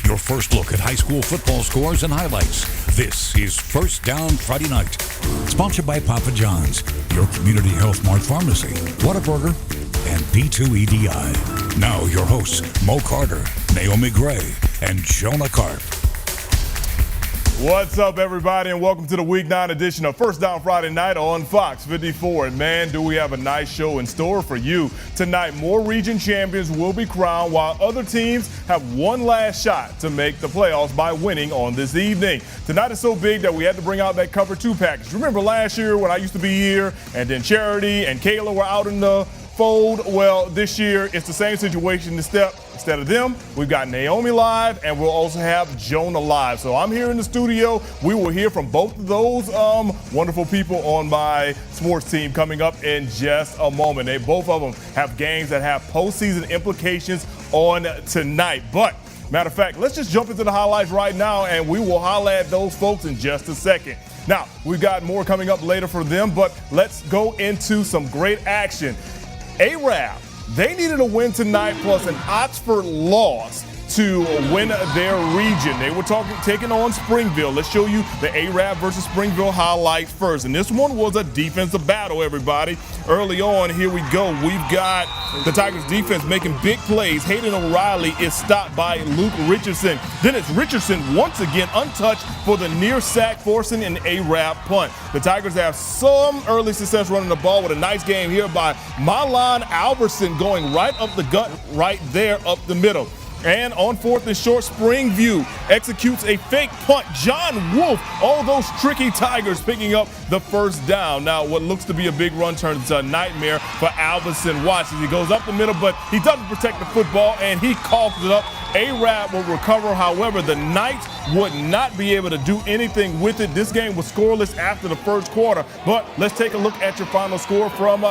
your first look at high school football scores and highlights. This is First Down Friday Night, sponsored by Papa John's, your community health mart pharmacy, Whataburger, and P2EDI. Now your hosts, Mo Carter, Naomi Gray, and Jonah Karp. What's up, everybody, and welcome to the Week 9 edition of First Down Friday Night on Fox 54. And man, do we have a nice show in store for you. Tonight, more region champions will be crowned, while other teams have one last shot to make the playoffs by winning on this evening. Tonight is so big that we had to bring out that Cover 2 package. Remember last year when I used to be here, and then Charity and Kayla were out in the fold? Well, this year it's the same situation. Instead of them, we've got Naomi live, and we'll also have Jonah live. So I'm here in the studio. We will hear from both of those wonderful people on my sports team coming up in just a moment. Both of them have games that have postseason implications on tonight. But matter of fact, let's just jump into the highlights right now, and we will holler at those folks in just a second. Now, we've got more coming up later for them, but let's go into some great action. ARAB, they needed a win tonight plus an Oxford loss to win their region. They were taking on Springville. Let's show you the ARAB versus Springville highlights first. And this one was a defensive battle, everybody. Early on, here we go. We've got the Tigers defense making big plays. Hayden O'Reilly is stopped by Luke Richardson. Then it's Richardson once again untouched for the near sack, forcing an ARAB punt. The Tigers have some early success running the ball with a nice game here by Milan Alverson going right up the gut right there up the middle. And on fourth and short, Springview executes a fake punt. John Wolf, all those tricky Tigers picking up the first down. Now, what looks to be a big run turns into a nightmare for Alverson. Watch as he goes up the middle, but he doesn't protect the football, and he coughs it up. ARAB will recover. However, the Knights would not be able to do anything with it. This game was scoreless after the first quarter. But let's take a look at your final score from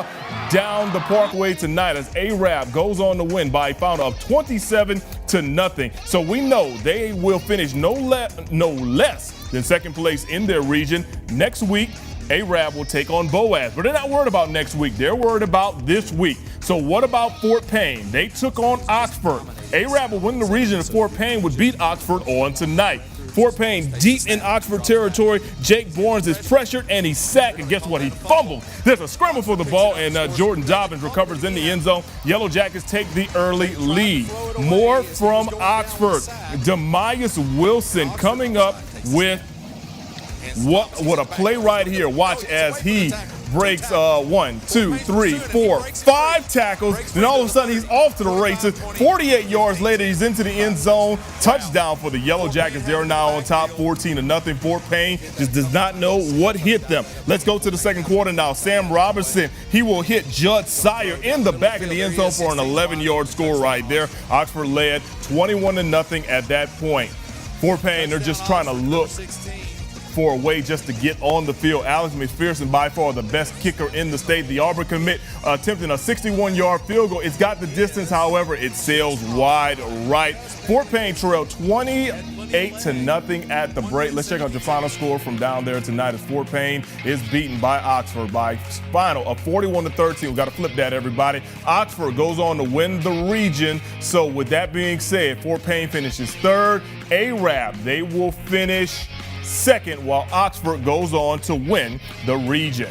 down the Parkway tonight as ARAB goes on to win by a final of 27-0. So we know they will finish no less than second place in their region. Next week, ARAB will take on Boaz. But they're not worried about next week. They're worried about this week. So what about Fort Payne? They took on Oxford. ARAB will win the region and Fort Payne would beat Oxford on tonight. Fort Payne deep in Oxford territory. Jake Barnes is pressured and he's sacked. And guess what? He fumbled. There's a scramble for the ball, and Jordan Dobbins recovers in the end zone. Yellow Jackets take the early lead. More from Oxford. Demias Wilson coming up with what a play right here. Watch as he breaks 1, 2, 3, 4, 5 tackles. Then all of a sudden he's off to the races. 48 yards later, he's into the end zone. Touchdown for the Yellow Jackets. They're now on top 14-0. Fort Payne just does not know what hit them. Let's go to the second quarter now. Sam Robertson, he will hit Judd Sire in the back of the end zone for an 11-yard score right there. Oxford led 21-0 at that point. Fort Payne, they're just trying to look for a way just to get on the field. Alex McPherson, by far the best kicker in the state. The Auburn commit attempting a 61-yard field goal. It's got the distance, however, it sails wide right. Fort Payne trailed 28-0 at the break. Let's check out your final score from down there tonight as Fort Payne is beaten by Oxford by final of 41-13. We've got to flip that, everybody. Oxford goes on to win the region. So with that being said, Fort Payne finishes third. ARAB, they will finish second, while Oxford goes on to win the region.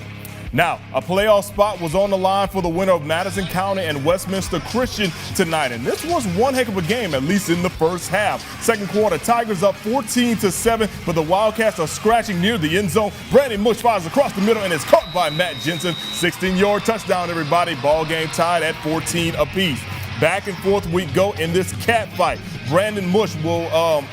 Now, a playoff spot was on the line for the winner of Madison County and Westminster Christian tonight, and this was one heck of a game, at least in the first half. Second quarter, Tigers up 14-7, but the Wildcats are scratching near the end zone. Brandon Mush fires across the middle and is caught by Matt Jensen. 16-yard touchdown, everybody. Ball game tied at 14 apiece. Back and forth we go in this cat fight. Brandon Mush will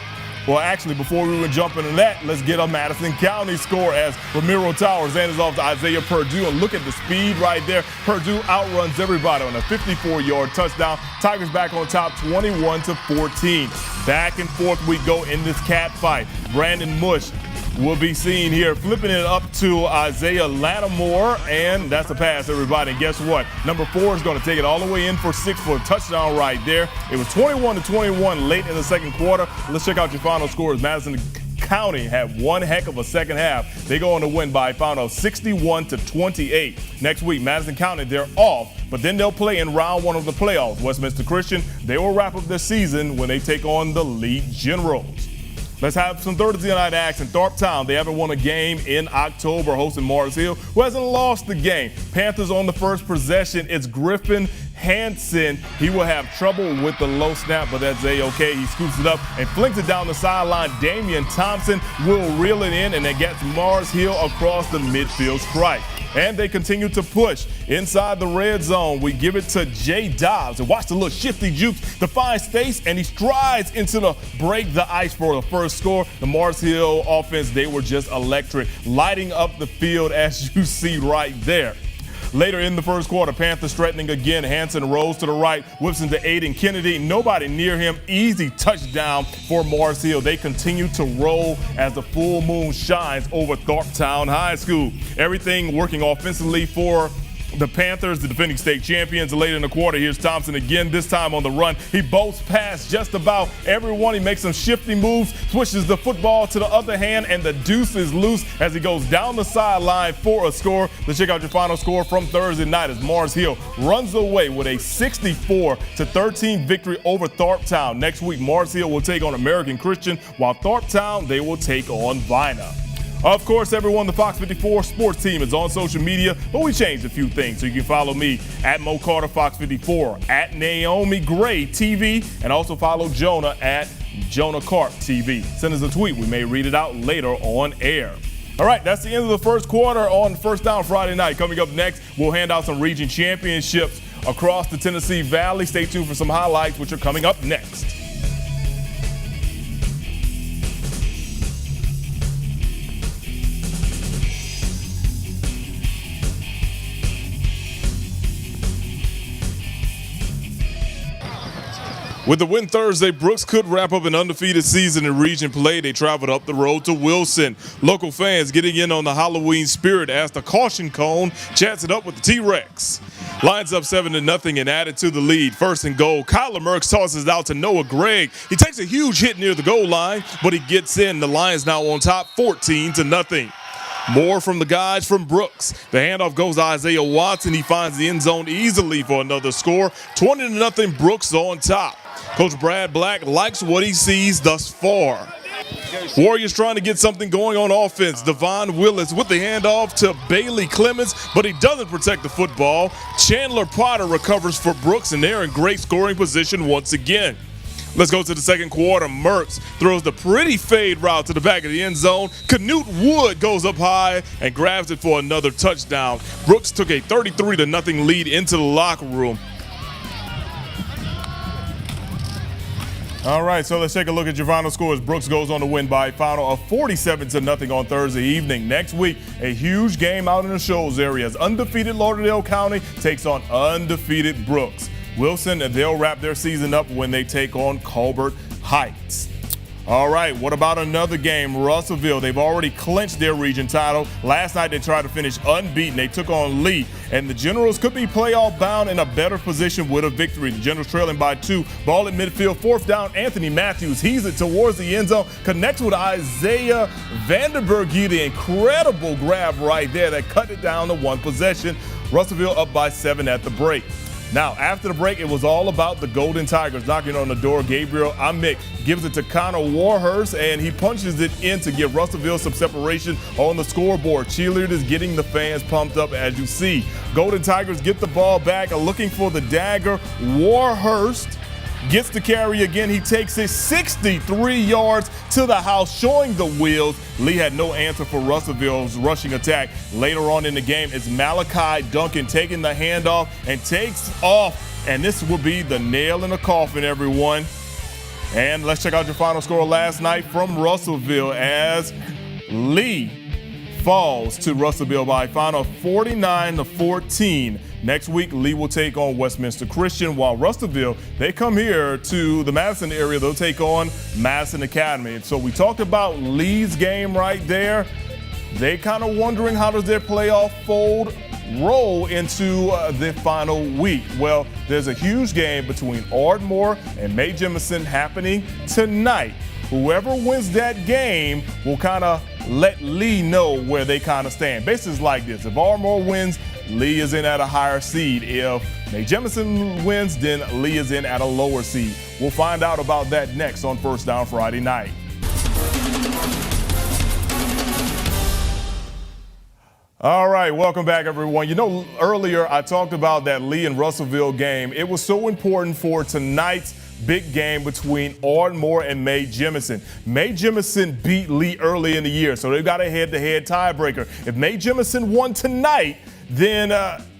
well, actually, before we would jump into that, let's get a Madison County score as Ramiro Towers hands off to Isaiah Purdue. And look at the speed right there. Purdue outruns everybody on a 54-yard touchdown. Tigers back on top 21-14. Back and forth we go in this cat fight. Brandon Mush will be seen here flipping it up to Isaiah Lattimore, and that's a pass, everybody. And guess what? Number 4 is going to take it all the way in for 6 for a touchdown right there. It was 21-21 late in the second quarter. Let's check out your final scores. Madison County had one heck of a second half. They go on to win by a final of 61-28. Next week, Madison County, they're off, but then they'll play in round one of the playoffs. Westminster Christian, they will wrap up their season when they take on the Lee Generals. Let's have some Thursday night action. THARPTOWN, they haven't won a game in October, hosting Mars Hill, who hasn't lost the game. Panthers on the first possession. It's Griffin Hansen. He will have trouble with the low snap, but that's A-okay. He scoops it up and flings it down the sideline. Damian Thompson will reel it in, and it gets Mars Hill across the midfield stripe. And they continue to push inside the red zone. We give it to Jay Dobbs. And watch the little shifty jukes to find space, and he strides into the break the ice for the first score. The Mars Hill offense, they were just electric, lighting up the field as you see right there. Later in the first quarter, Panthers threatening again. Hansen rolls to the right, whips into Aiden Kennedy. Nobody near him. Easy touchdown for Mars Hill. They continue to roll as the full moon shines over THARPTOWN High School. Everything working offensively for the Panthers, the defending state champions. Late in the quarter, here's Thompson again, this time on the run. He boats past just about everyone. He makes some shifty moves, switches the football to the other hand, and the deuce is loose as he goes down the sideline for a score. Let's check out your final score from Thursday night as Mars Hill runs away with a 64-13 victory over THARPTOWN. Next week, Mars Hill will take on American Christian, while THARPTOWN, they will take on Vina. Of course, everyone, the Fox 54 sports team is on social media, but we changed a few things. So you can follow me at Mo Carter Fox 54, at Naomi Gray TV, and also follow Jonah at Jonah Carp TV. Send us a tweet. We may read it out later on air. All right, that's the end of the first quarter on First Down Friday night. Coming up next, we'll hand out some region championships across the Tennessee Valley. Stay tuned for some highlights, which are coming up next. With the win Thursday, Brooks could wrap up an undefeated season in region play. They traveled up the road to Wilson. Local fans getting in on the Halloween spirit as the caution cone chats it up with the T-Rex. Lions up 7-0 and added to the lead. First and goal, Kyler Merks tosses it out to Noah Gregg. He takes a huge hit near the goal line, but he gets in. The Lions now on top 14-0. More from the guys from Brooks. The handoff goes to Isaiah Watson. He finds the end zone easily for another score. 20-0, Brooks on top. Coach Brad Black likes what he sees thus far. Warriors trying to get something going on offense. Devon Willis with the handoff to Bailey Clemens, but he doesn't protect the football. Chandler Potter recovers for Brooks, and they're in great scoring position once again. Let's go to the second quarter. Merks throws the pretty fade route to the back of the end zone. Canute Wood goes up high and grabs it for another touchdown. Brooks took a 33-0 lead into the locker room. All right, so let's take a look at your final scores. Brooks goes on to win by a final of 47-0 on Thursday evening. Next week, a huge game out in the Shoals area as undefeated Lauderdale County takes on undefeated Brooks. Wilson, they'll wrap their season up when they take on Colbert Heights. All right, what about another game? Russellville, they've already clinched their region title. Last night they tried to finish unbeaten. They took on Lee, and the Generals could be playoff bound in a better position with a victory. The Generals trailing by 2. Ball at midfield, fourth down. Anthony Matthews heaves it towards the end zone, connects with Isaiah Vandenberg. The incredible grab right there that cut it down to one possession. Russellville up by 7 at the break. Now, after the break, it was all about the Golden Tigers knocking on the door. Gabriel Amick gives it to Connor Warhurst, and he punches it in to give Russellville some separation on the scoreboard. Cheerleaders getting the fans pumped up, as you see. Golden Tigers get the ball back, looking for the dagger. Warhurst gets the carry again. He takes it 63 yards to the house, showing the wheels. Lee had no answer for Russellville's rushing attack. Later on in the game, it's Malachi Duncan taking the handoff and takes off. And this will be the nail in the coffin, everyone. And let's check out your final score last night from Russellville as Lee falls to Russellville by a final 49-14. Next week, Lee will take on Westminster Christian, while Russellville, they come here to the Madison area. They'll take on Madison Academy. And so we talked about Lee's game right there. They kind of wondering how does their playoff fold roll into the final week. Well, there's a huge game between Ardmore and JEMISON happening tonight. Whoever wins that game will kind of let Lee know where they kind of stand. Basically, it's like this. If Ardmore wins, Lee is in at a higher seed. If JEMISON wins, then Lee is in at a lower seed. We'll find out about that next on First Down Friday night. All right, welcome back, everyone. You know, earlier I talked about that Lee and Russellville game. It was so important for tonight's big game between Ardmore and JEMISON. JEMISON beat Lee early in the year, so they've got a head-to-head tiebreaker. If JEMISON won tonight, then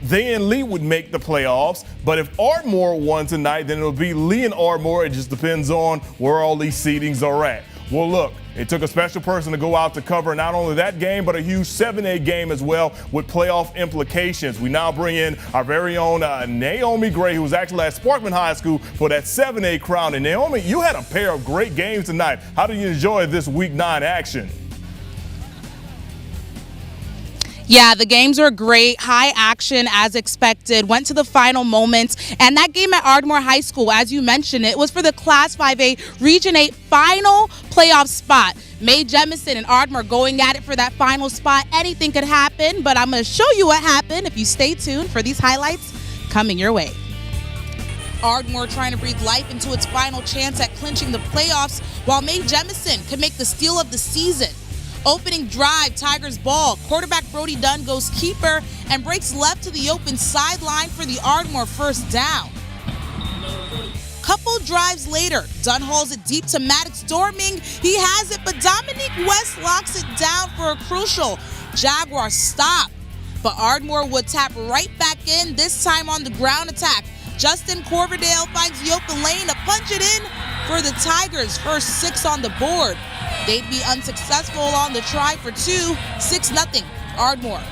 they and Lee would make the playoffs. But if Ardmore won tonight, then it'll be Lee and Ardmore. It just depends on where all these seedings are at. Well, look, it took a special person to go out to cover not only that game, but a huge 7A game as well with playoff implications. We now bring in our very own Naomi Gray, who was actually at SPARKMAN High School for that 7A crown. And Naomi, you had a pair of great games tonight. How did you enjoy this Week 9 action? Yeah, the games were great, high action as expected, went to the final moments, and that game at Ardmore High School, as you mentioned, it was for the Class 5A Region 8 final playoff spot. JEMISON and Ardmore going at it for that final spot. Anything could happen, but I'm going to show you what happened if you stay tuned for these highlights coming your way. Ardmore trying to breathe life into its final chance at clinching the playoffs, while JEMISON could make the steal of the season. Opening drive, Tigers ball. Quarterback Brody Dunn goes keeper and breaks left to the open sideline for the Ardmore first down. Couple drives later, Dunn hauls it deep to Maddox Dorming. He has it, but Dominique West locks it down for a crucial Jaguar stop. But Ardmore would tap right back in, this time on the ground attack. Justin Corverdale finds the open lane to punch it in for the Tigers, first 6 on the board. They'd be unsuccessful on the try for 2, 6-0 Ardmore.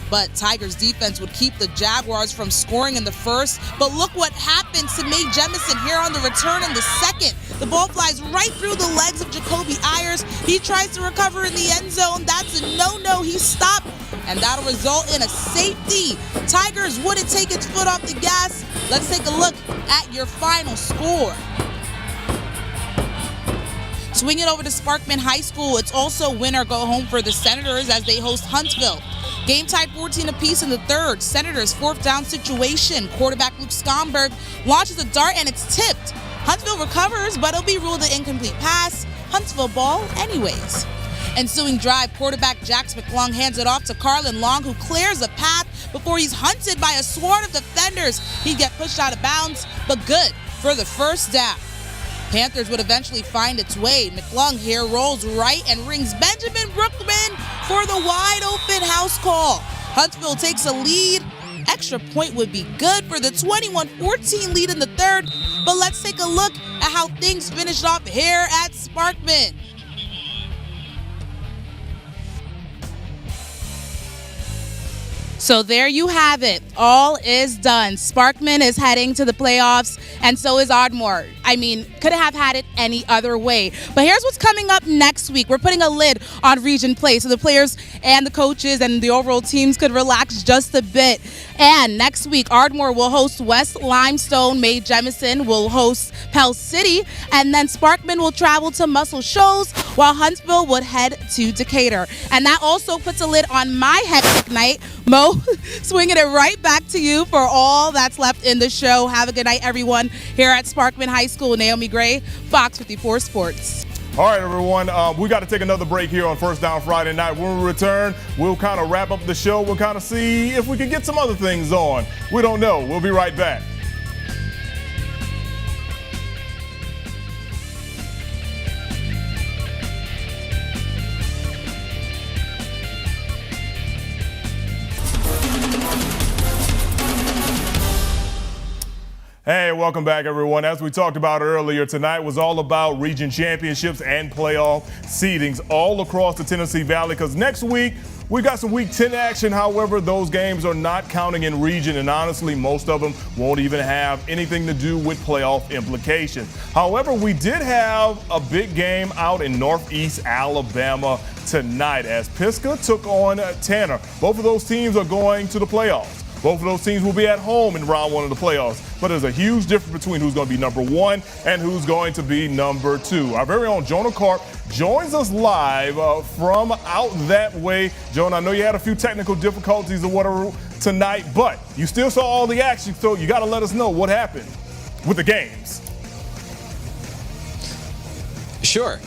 But Tigers defense would keep the Jaguars from scoring in the first. But look what happens to JEMISON here on the return in the second. The ball flies right through the legs of Jacoby Ayers. He tries to recover in the end zone. That's a no-no. He's stopped, and that'll result in a safety. Tigers wouldn't take its foot off the gas. Let's take a look at your final score. Swing it over to SPARKMAN High School. It's also win or go home for the Senators as they host Huntsville. Game tied 14 apiece in the third. Senators' fourth down situation. Quarterback Luke Skomberg launches a dart and it's tipped. Huntsville recovers, but it'll be ruled an incomplete pass. Huntsville ball anyways. Ensuing drive, quarterback Jax McClung hands it off to Carlin Long, who clears a path before he's hunted by a swarm of defenders. He'd get pushed out of bounds, but good for the first down. Panthers would eventually find its way. McClung here rolls right and rings Benjamin Brookman for the wide open house call. Huntsville takes a lead. Extra point would be good for the 21-14 lead in the third. But let's take a look at how things finished off here at SPARKMAN. So there you have it. All is done. SPARKMAN is heading to the playoffs, and so is Ardmore. I mean, couldn't have had it any other way. But here's what's coming up next week. We're putting a lid on region play so the players and the coaches and the overall teams could relax just a bit. And next week, Ardmore will host West Limestone. JEMISON will host Pell City. And then SPARKMAN will travel to Muscle Shoals, while Huntsville would head to Decatur. And that also puts a lid on my hectic night. Mo, swinging it right back to you for all that's left in the show. Have a good night, everyone, here at SPARKMAN High School. Naomi Gray, Fox 54 Sports. All right, everyone, we got to take another break here on First Down Friday night. When we return, we'll kind of wrap up the show. We'll kind of see if we can get some other things on. We don't know. We'll be right back. Hey, welcome back, everyone. As we talked about earlier, tonight was all about region championships and playoff seedings all across the Tennessee Valley, because next week we got some Week 10 action. However, those games are not counting in region, and honestly, most of them won't even have anything to do with playoff implications. However, we did have a big game out in Northeast Alabama tonight as Pisgah took on Tanner. Both of those teams are going to the playoffs. Both of those teams will be at home in round 1 of the playoffs. But there's a huge difference between who's going to be number 1 and who's going to be number 2. Our very own Jonah Karp joins us live from out that way. Jonah, I know you had a few technical difficulties or whatever tonight, but you still saw all the action, so you got to let us know what happened with the games. Sure.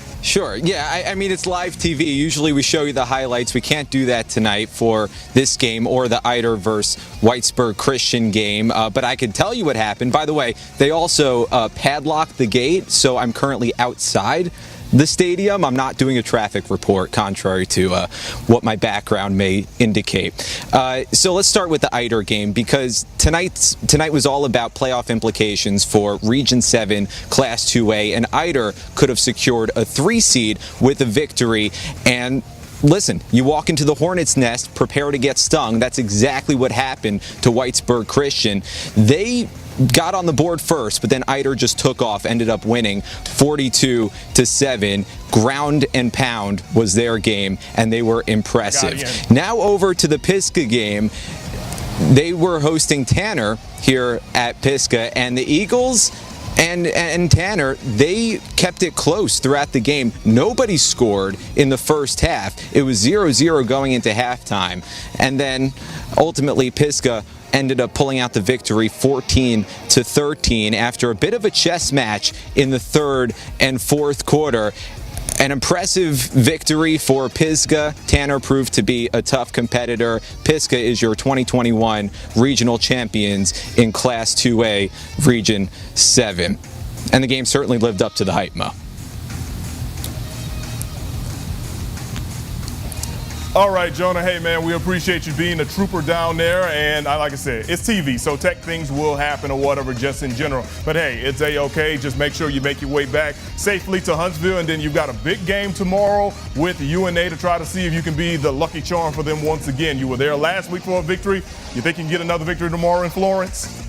Yeah, I mean, it's live TV. Usually we show you the highlights. We can't do that tonight for this game or the Eider versus Whitesburg Christian game. But I can tell you what happened. By the way, they also padlocked the gate, so I'm currently outside the stadium. I'm not doing a traffic report, contrary to what my background may indicate. So let's start with the Eider game, because tonight was all about playoff implications for Region 7 Class 2A, and Eider could have secured a 3 seed with a victory. And listen, you walk into the hornet's nest, prepare to get stung. That's exactly what happened to Whitesburg Christian. They got on the board first, but then Eider just took off, ended up winning 42-7. Ground and pound was their game, and they were impressive. Now over to the Pisgah game. They were hosting Tanner here at Pisgah, and the Eagles and Tanner, they kept it close throughout the game. Nobody scored in the first half. It was 0-0 going into halftime. And then ultimately Pisgah ended up pulling out the victory 14-13 after a bit of a chess match in the third and fourth quarter. An impressive victory for Pisgah. Tanner proved to be a tough competitor. Pisgah is your 2021 regional champions in Class 2A, Region 7. And the game certainly lived up to the hype, Mo. All right, Jonah, hey, man, we appreciate you being a trooper down there. And like I said, it's TV, so tech things will happen or whatever just in general. But, hey, it's A-OK. Just make sure you make your way back safely to Huntsville. And then you've got a big game tomorrow with UNA to try to see if you can be the lucky charm for them once again. You were there last week for a victory. You think you can get another victory tomorrow in Florence?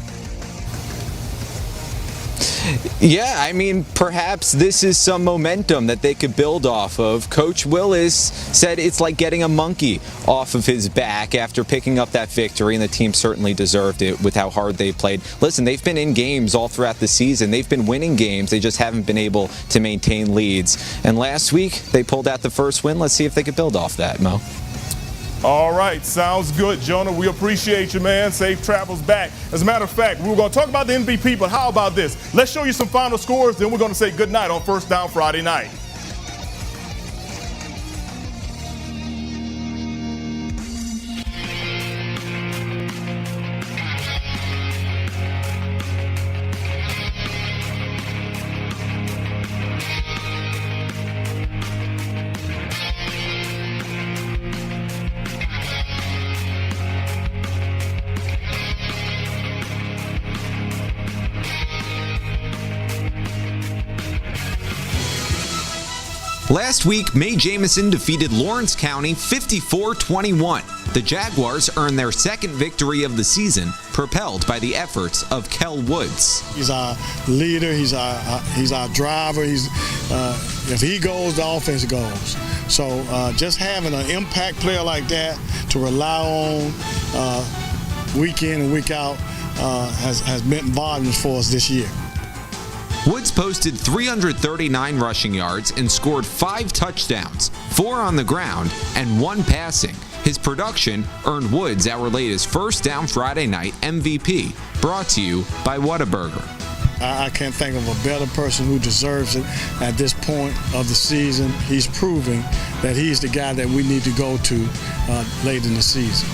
Yeah, I mean, perhaps this is some momentum that they could build off of. Coach Willis said it's like getting a monkey off of his back after picking up that victory, and the team certainly deserved it with how hard they played. Listen, they've been in games all throughout the season. They've been winning games. They just haven't been able to maintain leads. And last week, they pulled out the first win. Let's see if they could build off that, Mo. All right, sounds good, Jonah. We appreciate you, man. Safe travels back. As a matter of fact, we were going to talk about the MVP, but how about this? Let's show you some final scores, then we're going to say good night on First Down Friday night. Last week, JEMISON defeated Lawrence County 54-21. The Jaguars earned their second victory of the season, propelled by the efforts of Kel Woods. He's our leader. He's our driver. If he goes, the offense goes. So just having an impact player like that to rely on week in and week out has meant volumes for us this year. Woods posted 339 rushing yards and scored 5 touchdowns, 4 on the ground and 1 passing. His production earned Woods our latest First Down Friday Night MVP, brought to you by Whataburger. I can't think of a better person who deserves it at this point of the season. He's proving that he's the guy that we need to go to late in the season.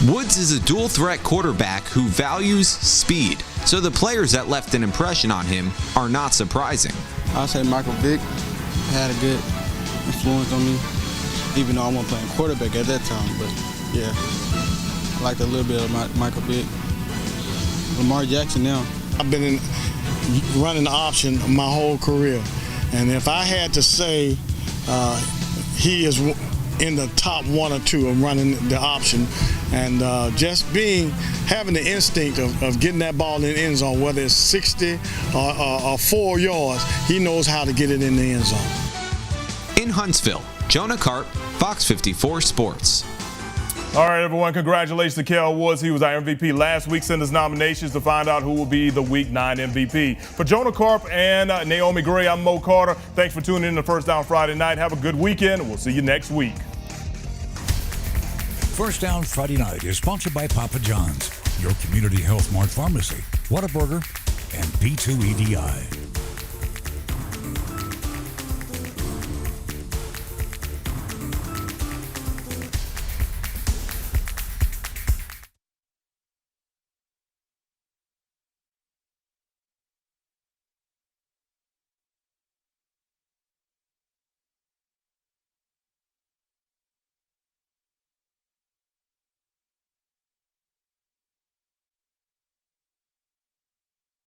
Woods is a dual-threat quarterback who values speed, so the players that left an impression on him are not surprising. I'll say Michael Vick had a good influence on me, even though I wasn't playing quarterback at that time. But, yeah, I liked a little bit of Michael Vick. Lamar Jackson now. I've been running the option my whole career, and if I had to say he is in the top 1 or 2 of running the option, and just having the instinct of getting that ball in the end zone, whether it's 60 or 4 yards, he knows how to get it in the end zone. In Huntsville, Jonah Karp, Fox 54 Sports. All right, everyone, congratulations to Kel Woods. He was our MVP last week. Send us nominations to find out who will be the Week 9 MVP. For Jonah Karp and Naomi Gray, I'm Mo Carter. Thanks for tuning in to First Down Friday night. Have a good weekend. We'll see you next week. First Down Friday Night is sponsored by Papa John's, your community health mart pharmacy, Whataburger, and P2EDI.